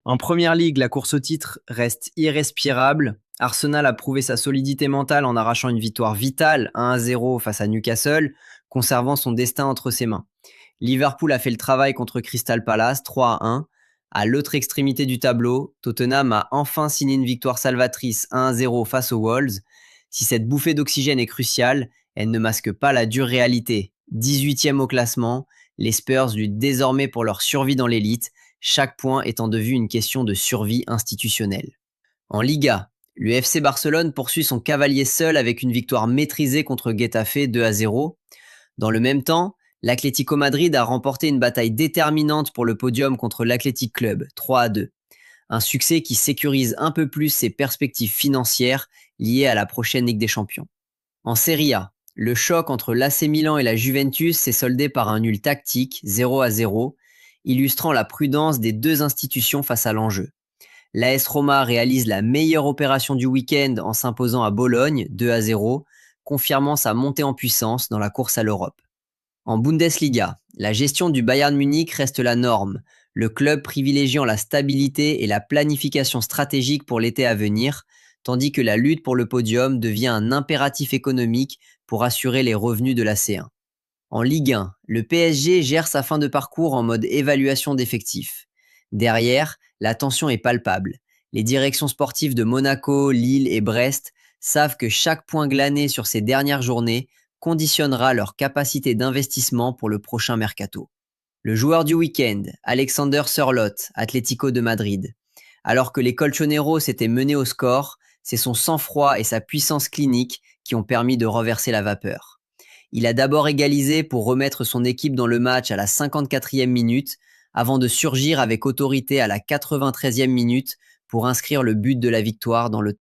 En première ligue, la course au titre reste irrespirable. Arsenal a prouvé sa solidité mentale en arrachant une victoire vitale 1-0 face à Newcastle, conservant son destin entre ses mains. Liverpool a fait le travail contre Crystal Palace 3-1. À l'autre extrémité du tableau, Tottenham a enfin signé une victoire salvatrice 1-0 face aux Wolves. Si cette bouffée d'oxygène est cruciale, elle ne masque pas la dure réalité. 18e au classement, les Spurs luttent désormais pour leur survie dans l'élite, chaque point étant devenu une question de survie institutionnelle. En Liga, le FC Barcelone poursuit son cavalier seul avec une victoire maîtrisée contre Getafe 2-0. Dans le même temps, l'Atlético Madrid a remporté une bataille déterminante pour le podium contre l'Athletic Club 3-2. Un succès qui sécurise un peu plus ses perspectives financières liées à la prochaine Ligue des Champions. En Serie A, le choc entre l'AC Milan et la Juventus s'est soldé par un nul tactique 0-0, illustrant la prudence des deux institutions face à l'enjeu. L'AS Roma réalise la meilleure opération du week-end en s'imposant à Bologne 2-0, confirmant sa montée en puissance dans la course à l'Europe. En Bundesliga, la gestion du Bayern Munich reste la norme, le club privilégiant la stabilité et la planification stratégique pour l'été à venir, tandis que la lutte pour le podium devient un impératif économique pour assurer les revenus de la C1. En Ligue 1, le PSG gère sa fin de parcours en mode évaluation d'effectifs. Derrière, la tension est palpable. Les directions sportives de Monaco, Lille et Brest savent que chaque point glané sur ces dernières journées conditionnera leur capacité d'investissement pour le prochain mercato. Le joueur du week-end, Alexander Sørloth, Atlético de Madrid. Alors que les Colchoneros s'étaient menés au score, c'est son sang-froid et sa puissance clinique qui ont permis de renverser la vapeur. Il a d'abord égalisé pour remettre son équipe dans le match à la 54e minute, avant de surgir avec autorité à la 93e minute pour inscrire le but de la victoire dans le